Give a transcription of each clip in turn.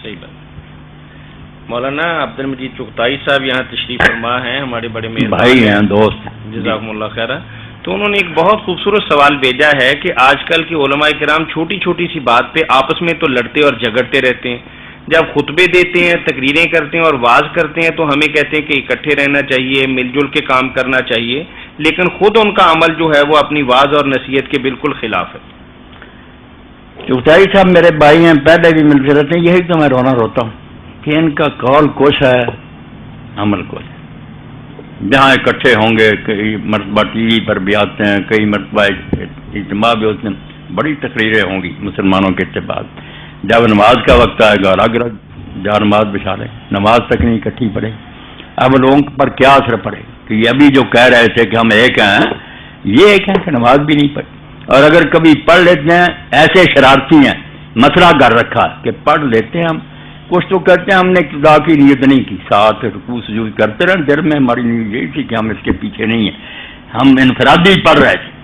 صحیح بات. مولانا عبد المجید چغتائی صاحب یہاں تشریف فرما ہیں، ہمارے بڑے بھائی ہیں، دوست، جزاکم اللہ خیر. تو انہوں نے ایک بہت خوبصورت سوال بھیجا ہے کہ آج کل کے علماء کرام چھوٹی چھوٹی سی بات پہ آپس میں تو لڑتے اور جھگڑتے رہتے ہیں. جب خطبے دیتے ہیں، تقریریں کرتے ہیں اور واز کرتے ہیں تو ہمیں کہتے ہیں کہ اکٹھے رہنا چاہیے، مل جل کے کام کرنا چاہیے، لیکن خود ان کا عمل جو ہے وہ اپنی واز اور نصیحت کے بالکل خلاف ہے. چغتائی صاحب میرے بھائی ہیں، پہلے بھی ملتے رہتے ہیں، یہی تو میں روتا ہوں کہ ان کا قول کچھ ہے، عمل کچھ ہے. جہاں اکٹھے ہوں گے، کئی مرتبہ ٹی وی پر بھی آتے ہیں، کئی مرتبہ اجتماع بھی ہوتے ہیں، بڑی تقریریں ہوں گی مسلمانوں کے اتفاق. جب نماز کا وقت آئے گا الگ الگ جا نماز بچھا لیں، نماز تک نہیں اکٹھی پڑھے. اب لوگوں پر کیا اثر پڑے کہ یہ ابھی جو کہہ رہے تھے کہ ہم ایک ہیں، یہ ایک ہیں کہ نماز بھی نہیں پڑھی. اور اگر کبھی پڑھ لیتے ہیں، ایسے شرارتی ہیں، مسئلہ کر رکھا کہ پڑھ لیتے ہیں ہم، کچھ تو کہتے ہیں ہم نے خدا کی نیت نہیں کی، ساتھ رکوع سجود کرتے رہے، دل میں ہماری نیت یہی تھی کہ ہم اس کے پیچھے نہیں ہیں، ہم انفرادی پڑھ رہے تھے.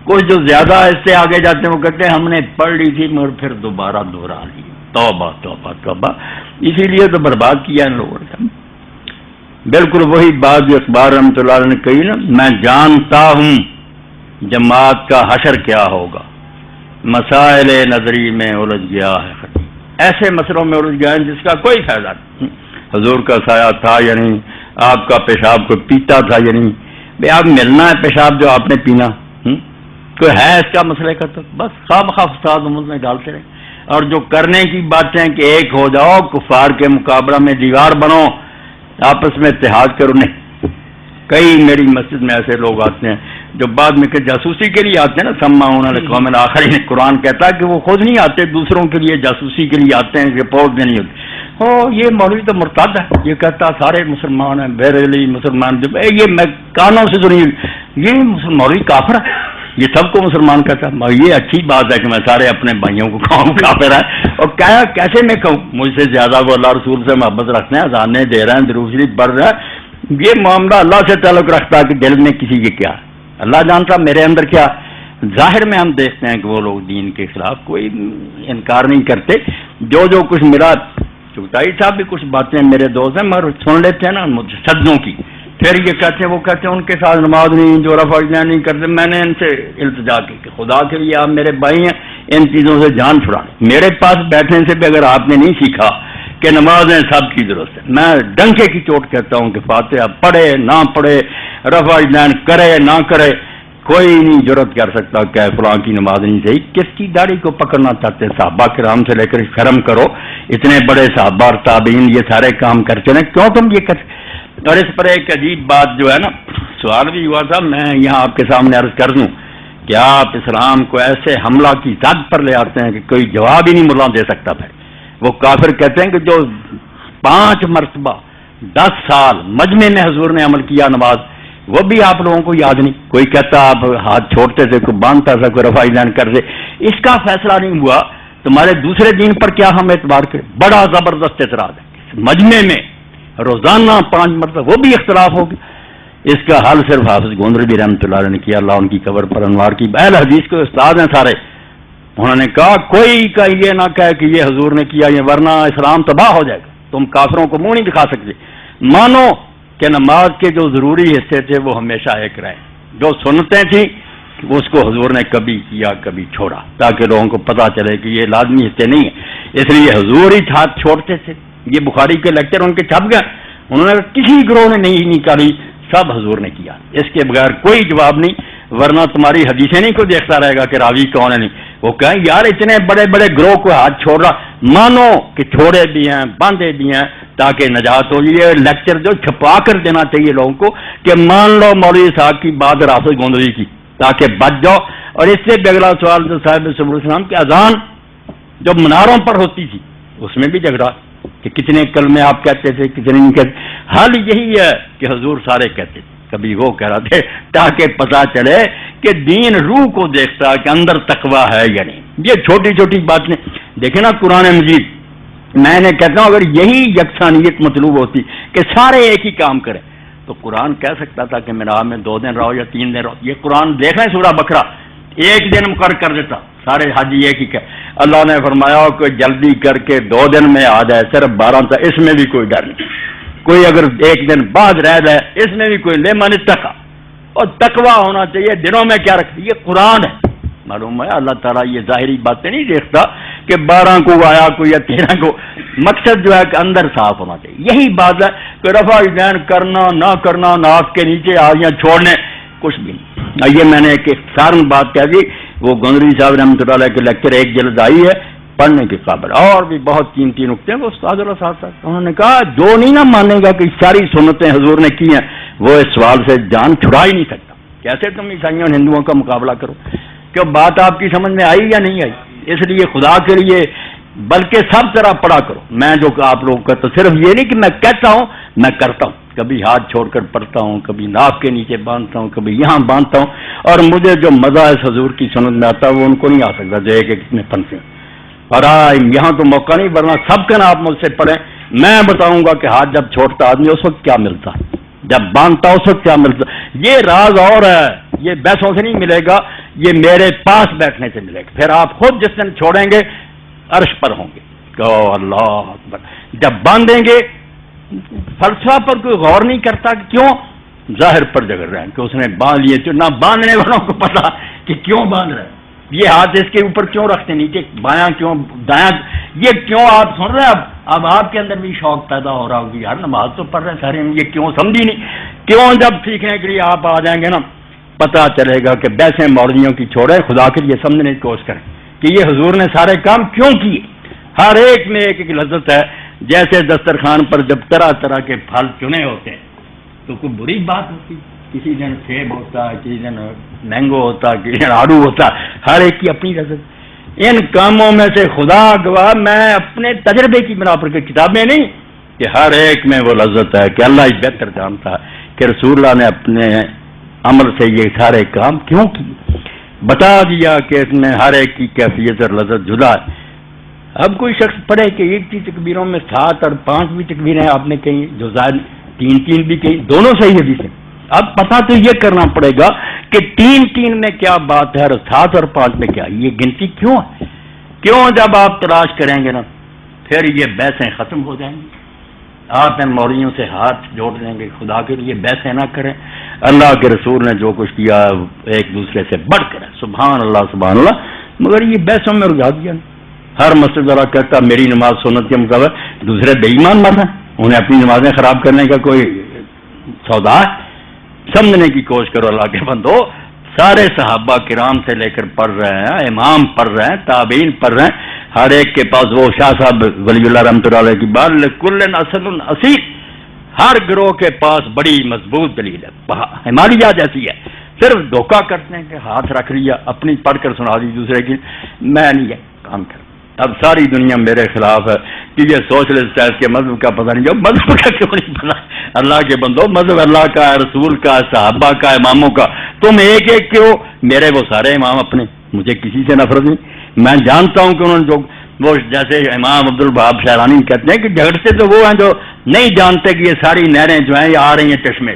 کچھ جو زیادہ اس سے آگے جاتے ہیں وہ کہتے ہیں ہم نے پڑھ لی تھی مگر پھر دوبارہ دہرا لی. توبہ توبہ توبہ. اسی لیے تو برباد کیا ان لوگوں نے. بالکل وہی بات جو اخبار رحمۃ اللہ علیہ نے کہی نا، میں جانتا ہوں جماعت کا حشر کیا ہوگا، مسائل نظری میں الجھ گیا ہے. ایسے مسئلوں میں الجھ گیا ہے جس کا کوئی فائدہ نہیں. حضور کا سایہ تھا یا نہیں، آپ کا پیشاب کو پیتا تھا یا نہیں، بھائی آپ ملنا ہے پیشاب جو آپ نے پینا، کوئی ہے اس کا مسئلے کا؟ تو بس خواہ بخواہ فساد امت میں ڈالتے رہے. اور جو کرنے کی باتیں کہ ایک ہو جاؤ، کفار کے مقابلہ میں دیوار بنو، آپس میں اتحاد کرو، نہیں. کئی میری مسجد میں ایسے لوگ آتے ہیں جو بعد میں کہ جاسوسی کے لیے آتے ہیں نا، سمعون لقوم آخرین، قرآن کہتا ہے کہ وہ خود نہیں آتے، دوسروں کے لیے جاسوسی کے لیے آتے ہیں، رپورٹ دینی ہوتی. یہ مولوی تو مرتد ہے، یہ کہتا سارے مسلمان ہیں، بیریلی مسلمان، یہ میں کانوں سے سنی، یہ مولوی کافر ہے، یہ سب کو مسلمان کہتا ہے. یہ اچھی بات ہے کہ میں سارے اپنے بھائیوں کو کہوں کافر ہے، اور کیا کیسے میں کہوں؟ مجھ سے زیادہ وہ اللہ رسول سے محبت رکھتے ہیں، اذانیں دے رہے ہیں، درود شریف پڑھ رہے ہیں. یہ معاملہ اللہ سے تعلق رکھتا ہے کہ دل میں کسی کے کیا ہے، اللہ جانتا میرے اندر کیا. ظاہر میں ہم دیکھتے ہیں کہ وہ لوگ دین کے خلاف کوئی انکار نہیں کرتے. جو کچھ میرا چغتائی صاحب بھی کچھ باتیں میرے دوست ہیں مگر سن لیتے ہیں نا صدوں کی، پھر یہ کہتے ہیں وہ کہتے ہیں ان کے ساتھ نماز نہیں، جو رفع نہیں کرتے. میں نے ان سے التجا کی کہ خدا کے لیے آپ میرے بھائی ہیں، ان چیزوں سے جان چھڑائیں. میرے پاس بیٹھنے سے بھی اگر آپ نے نہیں سیکھا کہ نمازیں سب کی ضرورت ہے، میں ڈنکے کی چوٹ کہتا ہوں کہ فاتحہ پڑھے نہ پڑھے، رفع اجلان کرے نہ کرے، کوئی نہیں جرت کر سکتا کہ فلاں کی نماز نہیں صحیح. کس کی داڑھی کو پکڑنا چاہتے ہیں؟ صحابہ کرام سے لے کر شرم کرو، اتنے بڑے صحابہ اور تابعین یہ سارے کام کرتے ہیں، کیوں تم یہ کر؟ اور اس پر ایک عجیب بات جو ہے نا، سوال بھی ہوا تھا، میں یہاں آپ کے سامنے عرض کر دوں کہ آپ اسلام کو ایسے حملہ کی زد پر لے آتے ہیں کہ کوئی جواب ہی نہیں ملا دے سکتا. پھر وہ کافر کہتے ہیں کہ جو 5 مرتبہ 10 سال مجمع میں حضور نے عمل کیا نماز، وہ بھی آپ لوگوں کو یاد نہیں. کوئی کہتا آپ ہاتھ چھوڑتے تھے، کوئی باندھتا تھا، کوئی رفع اذان کرتے. اس کا فیصلہ نہیں ہوا، تمہارے دوسرے دین پر کیا ہم اعتبار کریں؟ بڑا زبردست اعتراض ہے. مجمع میں روزانہ 5 مرتبہ، وہ بھی اختلاف ہوگی. اس کا حل صرف حافظ گوندربی رحمۃ اللہ علیہ نے کیا، اللہ ان کی قبر پر انوار کی. اہل حدیث کے استاد ہیں سارے، انہوں نے کہا کوئی کا یہ نہ کہے کہ یہ حضور نے کیا، یہ ورنہ اسلام تباہ ہو جائے گا. تم کافروں کو منہ نہیں دکھا سکتے. مانو کہ نماز کے جو ضروری حصے تھے وہ ہمیشہ ایک رہے، جو سنتیں تھیں اس کو حضور نے کبھی کیا کبھی چھوڑا، تاکہ لوگوں کو پتہ چلے کہ یہ لازمی حصے نہیں ہیں. اس لیے حضور ہی ہاتھ چھوڑتے تھے. یہ بخاری کے لیکچر ان کے چھپ گئے، انہوں نے کسی گروہ نے نہیں نکالی، سب حضور نے کیا. اس کے بغیر کوئی جواب نہیں، ورنہ تمہاری حدیثیں نہیں کوئی دیکھتا رہے گا کہ راوی کون ہے. نہیں، وہ کہیں یار اتنے بڑے بڑے گروہ کو ہاتھ چھوڑ رہا، مانو کہ چھوڑے بھی ہیں باندھے بھی ہیں تاکہ نجات ہو. یہ لیکچر جو چھپا کر دینا چاہیے لوگوں کو کہ مان لو مولوی صاحب کی بات حافظ گوندری کی، تاکہ بچ جاؤ. اور اس سے بھی اگلا سوال جو صاحب سمر السلام کی اذان جو مناروں پر ہوتی تھی اس میں بھی جھگڑا کہ کتنے کلمے آپ کہتے تھے کتنے نہیں کہتے. حال یہی ہے کہ حضور سارے کہتے تھے، کبھی وہ کہہ رہے تھے، تاکہ پتہ چلے کہ دین روح کو دیکھتا کہ اندر تقویٰ ہے یا نہیں. یہ چھوٹی چھوٹی باتیں دیکھیں نا قرآن مجید. میں نے کہتا ہوں اگر یہی یکسانیت مطلوب ہوتی کہ سارے ایک ہی کام کریں تو قرآن کہہ سکتا تھا کہ میرا میں 2 دن رہو یا 3 دن رہو. یہ قرآن دیکھ رہے ہیں سورہ بقرہ، ایک دن مقرر کر دیتا سارے حاجی ایک ہی کہ اللہ نے فرمایا کہ جلدی کر کے 2 دن میں آ جائے، صرف 12 تھا، اس میں بھی کوئی ڈر نہیں. کوئی اگر 1 دن بعد رہ جائے اس میں بھی کوئی لیمن تقوی، اور تقوی ہونا چاہیے. دنوں میں کیا رکھتی یہ قرآن ہے. معلوم ہے اللہ تعالیٰ یہ ظاہری باتیں نہیں دیکھتا کہ 12 کو آیا کوئی یا 13 کو. مقصد جو ہے کہ اندر صاف ہونا چاہیے. یہی بات ہے کہ رفع یدین کرنا نہ کرنا، ناف کے نیچے آگیاں چھوڑنے، کچھ بھی نہیں. یہ میں نے ایک اختصاراً بات کہہ دی. وہ گندری صاحب رحمۃ اللہ علیہ کے لیکچر 1 جلد آئی ہے، پڑھنے کے قابل. اور بھی بہت قیمتی نقطے ہیں وہ استاد اللہ صاحب صاحب انہوں نے کہا جو نہیں نہ مانے گا کہ ساری سنتیں حضور نے کی ہیں وہ اس سوال سے جان چھڑا ہی نہیں سکتا. کیسے تم عیسائیوں اور ہندوؤں کا مقابلہ کرو؟ کہ بات آپ کی سمجھ میں آئی یا نہیں آئی؟ اس لیے خدا کے لیے بلکہ سب طرح پڑھا کرو. میں جو کہ آپ لوگوں کا تو صرف یہ نہیں کہ میں کہتا ہوں، میں کرتا ہوں. کبھی ہاتھ چھوڑ کر پڑھتا ہوں، کبھی ناف کے نیچے باندھتا ہوں، کبھی یہاں باندھتا ہوں. اور مجھے جو مزہ اس حضور کی سنت میں آتا ہے وہ ان کو نہیں آ سکتا جو ایک اتنے پنسے. اور یہاں تو موقع نہیں، ورنہ سب کا آپ مجھ سے پڑھیں. میں بتاؤں گا کہ ہاتھ جب چھوڑتا آدمی اس وقت کیا ملتا، جب باندھتا اس وقت کیا ملتا. یہ راز اور ہے، یہ بیسوں سے نہیں ملے گا، یہ میرے پاس بیٹھنے سے ملے گا. پھر آپ خود جس دن چھوڑیں گے عرش پر ہوں گے. اللہ اکبر. جب باندھیں گے فلسفہ پر کوئی غور نہیں کرتا کہ کیوں، ظاہر پر جگڑ رہے ہیں کہ اس نے باندھ لیے. نہ باندھنے والوں کو پتا کہ کیوں باندھ رہے ہیں. یہ ہاتھ اس کے اوپر کیوں رکھتے نیچے، بایاں کیوں دایاں، یہ کیوں آپ سن رہے ہیں. اب آپ کے اندر بھی شوق پیدا ہو رہا ہوگی، یار نماز تو پڑھ رہے ہیں سارے، یہ کیوں سمجھی نہیں. کیوں جب سیکھنے کے لیے آپ آ جائیں گے نا پتا چلے گا کہ بیسیں مولویوں کی چھوڑیں، خدا کے لیے سمجھنے کی کوشش کریں کہ یہ حضور نے سارے کام کیوں کیے. ہر ایک میں ایک ایک لذت ہے. جیسے دسترخوان پر جب طرح طرح کے پھل چنے ہوتے ہیں تو کوئی بری بات ہوتی، کسی دن سیب ہوتا ہے، کسی دن مینگو ہوتا ہے، کسی دن آڑو ہوتا ہے، ہر ایک کی اپنی لذت. ان کاموں میں سے خدا گواہ میں اپنے تجربے کی بنا پر کتابیں نہیں کہ ہر ایک میں وہ لذت ہے کہ اللہ ہی بہتر جانتا ہے کہ رسول اللہ نے اپنے عمل سے یہ سارے کام کیوں کیے. بتا دیا کہ اس میں ہر ایک کی کیفیت اور لذت جدا ہے. اب کوئی شخص پڑھے کہ ایک کی تکبیروں میں 7 اور 5 بھی تکبیریں آپ نے کہیں، جو زائد 3 بھی کہیں، دونوں صحیح حدیث ہیں. اب پتہ تو یہ کرنا پڑے گا کہ 3 میں کیا بات ہے اور 7 اور 5 میں کیا، یہ گنتی کیوں ہے. کیوں جب آپ تلاش کریں گے نا پھر یہ بحثیں ختم ہو جائیں گی. آپ ان مولویوں سے ہاتھ جوڑ لیں گے، خدا کے لیے بحثیں نہ کریں. اللہ کے رسول نے جو کچھ کیا ایک دوسرے سے بڑھ کر، سبحان اللہ سبحان اللہ. مگر یہ بحثوں میں رجھا دیا. ہر مسجد والا کہتا میری نماز سنت کے مطابق، دوسرے بے ایمان مر رہے ہیں، انہیں اپنی نمازیں خراب کرنے کا کوئی سودا ہے. سمجھنے کی کوشش کرو اللہ کے بندو. سارے صحابہ کرام سے لے کر پڑھ رہے ہیں، امام پڑھ رہے ہیں، تابعین پڑھ رہے ہیں. ہر ایک کے پاس وہ شاہ صاحب ولی اللہ رحمۃ اللہ علیہ کی بات، لکل اصل اصیل، ہر گروہ کے پاس بڑی مضبوط دلیل ہے، ہمالیہ جیسی ہے. صرف دھوکہ کرتے ہیں کہ ہاتھ رکھ لیا، اپنی پڑھ کر سنا دی دوسرے کی. میں نہیں ہے کام کر. اب ساری دنیا میرے خلاف ہے کہ یہ سوشلسٹ ہے، اس کے مذہب کا پتہ نہیں. جو مذہب کا کیوں نہیں پتہ؟ اللہ کے بندو، مذہب اللہ کا ہے، رسول کا ہے، صحابہ کا، اماموں کا. تم ایک ایک کے ہو، میرے وہ سارے امام اپنے، مجھے کسی سے نفرت نہیں. میں جانتا ہوں کہ انہوں نے جو وہ جیسے امام عبد الوہاب شعرانی کہتے ہیں کہ جھگڑتے تو وہ ہیں جو نہیں جانتے کہ یہ ساری نہریں جو ہیں یہ آ رہی ہیں چشمے،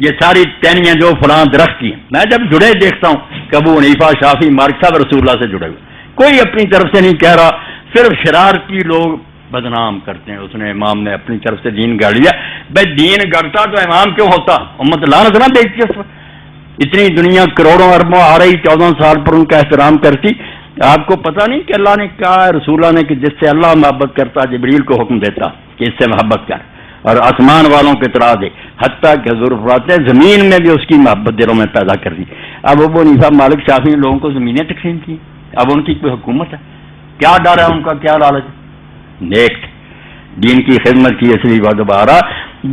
یہ ساری ٹہنیاں جو فلاں درخت کی ہیں. میں جب جڑے دیکھتا ہوں کہ ابو حنیفہ، شافعی، مالک صاحب رسول اللہ سے جڑے ہوئے، کوئی اپنی طرف سے نہیں کہہ رہا. صرف شرارتی لوگ بدنام کرتے ہیں. اس نے امام نے اپنی طرف سے دین گاڑ لیا. بھائی دین گڑتا تو امام کیوں ہوتا؟ امت لعنت نہ دیکھتی اس پر. اتنی دنیا کروڑوں اربوں آ رہی، 14 سال پر ان کا احترام کرتی. آپ کو پتہ نہیں کہ اللہ نے کہا ہے رسول اللہ نے کہ جس سے اللہ محبت کرتا جبریل کو حکم دیتا کہ اس سے محبت کر اور آسمان والوں کو اطلاع دے، حتیٰ کہ حضور فرماتے ہیں زمین میں بھی اس کی محبت دلوں میں پیدا کر دی. اب ابو حنیفہ، مالک، شافعی لوگوں کو زمینیں تقسیم کی. اب ان کی کوئی حکومت ہے؟ کیا ڈر ہے ان کا؟ کیا لالچ؟ نیک دین کی خدمت کی. اس لیے دوبارہ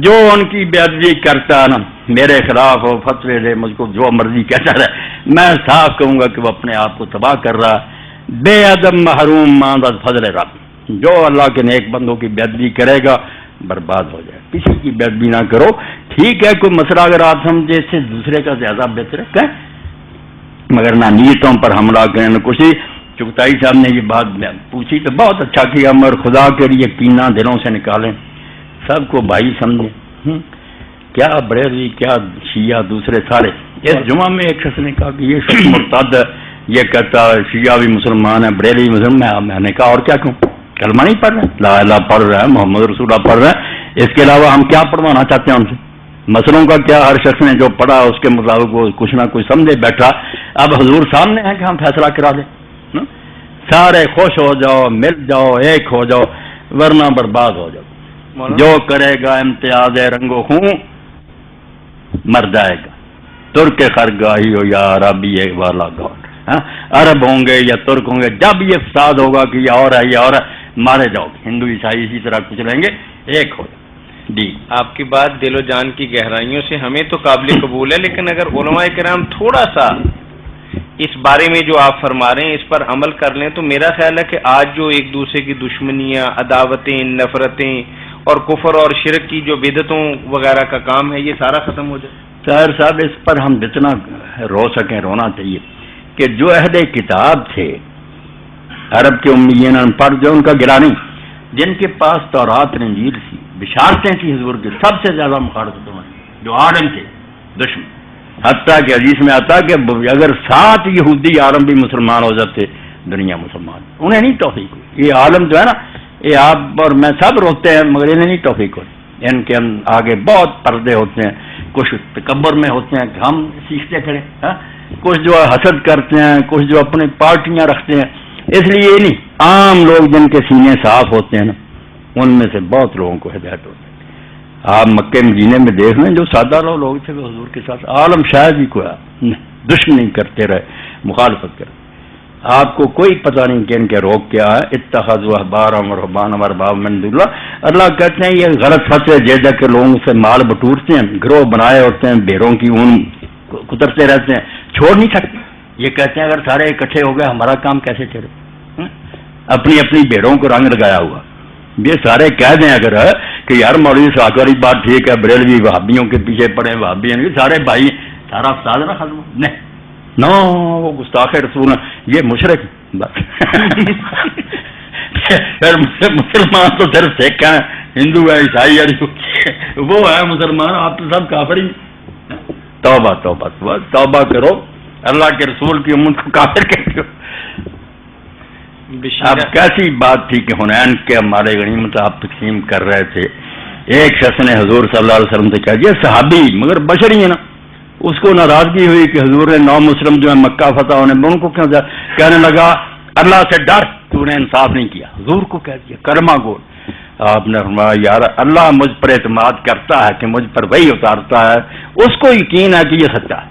جو ان کی بے ادبی کرتا ہے نا، میرے خلاف ہو، فتوے دے، مجھ کو جو مرضی کہتا رہے، میں صاف کہوں گا کہ وہ اپنے آپ کو تباہ کر رہا. بے ادب محروم ماندہ فضل رب. جو اللہ کے نیک بندوں کی بے ادبی کرے گا برباد ہو جائے. کسی کی بے ادبی نہ کرو. ٹھیک ہے کوئی مسئلہ اگر آپ سمجھے اس سے دوسرے کا زیادہ بہتر ہے، مگر نہ نیتوں پر حملہ کریں نہ کچھ. چغتائی صاحب نے یہ بات پوچھی تو بہت اچھا کیا، مگر خدا کے لیے کینہ دلوں سے نکالیں، سب کو بھائی سمجھیں. کیا بریلوی، کیا شیعہ، دوسرے سارے. اس جمعہ میں ایک شخص نے کہا کہ یہ شخص مرتد ہے، یہ کہتا شیعہ بھی مسلمان ہے، بریلوی مسلمان. میں نے کہا اور کیا کہوں؟ کلمہ نہیں پڑھ رہے، لا الہ پڑھ رہا ہے، محمد رسول اللہ پڑھ رہا ہے، اس کے علاوہ ہم کیا پڑھوانا چاہتے ہیں ان سے؟ مسئلوں کا کیا؟ ہر شخص نے جو پڑھا اس کے مطابق وہ کچھ نہ کچھ سمجھے بیٹھا. اب حضور سامنے ہے کہ ہم فیصلہ کرا دیں. سارے خوش ہو جاؤ، مل جاؤ، ایک ہو جاؤ، ورنہ برباد ہو جاؤ. جو کرے گا امتیاز رنگ و خون مر جائے گا. ترک خرگاہی ہو یا عربی والا گاؤں، عرب ہوں گے یا ترک ہوں گے، جب یہ فساد ہوگا کہ یہ اور ہے یہ اور ہے، مارے جاؤ گے. ہندو عیسائی اسی طرح کچھ رہیں گے، ایک ہو جائے. جی آپ کی بات دل و جان کی گہرائیوں سے ہمیں تو قابل قبول ہے، لیکن اگر علماء کرام تھوڑا سا اس بارے میں جو آپ فرما رہے ہیں اس پر عمل کر لیں تو میرا خیال ہے کہ آج جو ایک دوسرے کی دشمنیاں، عداوتیں، نفرتیں اور کفر اور شرک کی جو بدعتوں وغیرہ کا کام ہے یہ سارا ختم ہو جائے. طاہر صاحب اس پر ہم جتنا رو سکیں رونا چاہیے کہ جو اہل کتاب تھے عرب کے امیین ان پڑھ جو ان کا گرا نہیں، جن کے پاس تورات انجیل تھی، بشارتیں تھیں حضور کی، سب سے زیادہ مخالفتوں میں جو عالم تھے دشمن. حتیٰ کہ حدیث میں آتا کہ اگر 7 یہودی عالم بھی مسلمان ہو جاتے دنیا مسلمان، انہیں نہیں توفیق ہوئی. یہ عالم جو ہے نا، یہ آپ اور میں سب روتے ہیں مگر انہیں نہیں توفیق ہوئی. ان کے آگے بہت پردے ہوتے ہیں، کچھ تکبر میں ہوتے ہیں کہ ہم سیکھتے کھڑے، کچھ جو حسد کرتے ہیں، کچھ جو اپنی پارٹیاں رکھتے ہیں. اس لیے یہ نہیں، عام لوگ جن کے سینے صاف ہوتے ہیں نا ان میں سے بہت لوگوں کو ہدایت ہوتی ہے. آپ مکے مدینے میں دیکھ لیں جو سادہ لوگ تھے وہ حضور کے ساتھ عالم شاید ہی کوئی دشمنی کرتے رہے، مخالفت کرتے. آپ کو کوئی پتہ نہیں کہ ان کے روگ کیا ہے. اتخذوا احبارهم ورهبانهم اربابا من دون اللہ. اللہ کہتے ہیں یہ غلط فتوے دے دے کے لوگوں سے مال بٹورتے ہیں، گروہ بنائے ہوتے ہیں، بھیڑوں کی اون کترتے رہتے ہیں، چھوڑ نہیں سکتے. یہ کہتے ہیں اگر سارے اکٹھے ہو گئے ہمارا کام کیسے چلے؟ اپنی اپنی بھیڑوں کو رنگ لگایا ہوا. یہ سارے کہہ دیں اگر کہ یار مولوی صاحب والی بات ٹھیک ہے، بریلوی وہابیوں کے پیچھے پڑے، وہابی سارے بھائی، سارا فساد نہ ختم. نہیں نو، وہ گستاخ رسول ہیں، یہ مشرک بس. مسلمان تو صرف سکھ ہیں، ہندو ہے، عیسائی ہے، وہ ہے مسلمان، آپ تو سب کافر ہی. توبہ توبہ توبہ کرو، اللہ کے رسول کی امت کو کافر کہتے ہو. اب کیسی بات تھی کہ حنین کے ہمارے غنیمت آپ تقسیم کر رہے تھے، ایک شخص نے حضور صلی اللہ علیہ وسلم سے کہا، یہ صحابی مگر بشری ہے نا، اس کو ناراضگی ہوئی کہ حضور نے 9 مسلم جو ہے مکہ فتح ہونے میں ان کو کیوں کہنے لگا اللہ سے ڈر، تو نے انصاف نہیں کیا. حضور کو کہہ دیا کلمہ گو. آپ نے فرمایا یار اللہ مجھ پر اعتماد کرتا ہے کہ مجھ پر وہی اتارتا ہے، اس کو یقین ہے کہ یہ سچا ہے،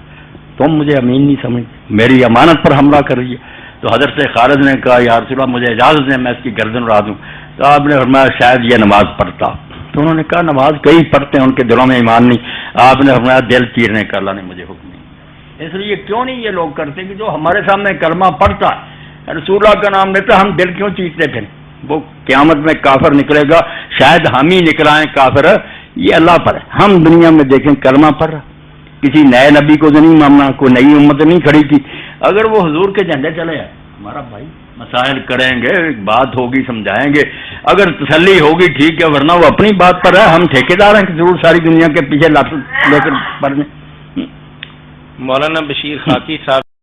تم مجھے امین نہیں سمجھ، میری امانت پر حملہ کر رہی ہے. تو حضرت خالد نے کہا یا رسول اللہ مجھے اجازت ہے میں اس کی گردن اڑا دوں. تو آپ نے فرمایا شاید یہ نماز پڑھتا. تو انہوں نے کہا نماز کئی پڑھتے ہیں ان کے دلوں میں ایمان نہیں. آپ نے فرمایا دل چیرنے کا اللہ نے مجھے حکم نہیں. اس لیے کیوں نہیں یہ لوگ کرتے کہ جو ہمارے سامنے کلمہ پڑھتا ہے، رسول اللہ کا نام لیتا، ہم دل کیوں چیرتے پھر؟ وہ قیامت میں کافر نکلے گا، شاید ہم ہی نکلائیں کافر، یہ اللہ پر ہے. ہم دنیا میں دیکھیں کلمہ پڑھ رہا، کسی نئے نبی کو تو نہیں ماننا، کوئی نئی امت نہیں کھڑی کی. اگر وہ حضور کے جھنڈے چلے ہیں ہمارا بھائی، مسائل کریں گے، بات ہوگی سمجھائیں گے، اگر تسلی ہوگی ٹھیک ہے، ورنہ وہ اپنی بات پر ہے. ہم ٹھیکیدار ہیں کہ ضرور ساری دنیا کے پیچھے لے کر پڑھ دیں. مولانا بشیر خاکی صاحب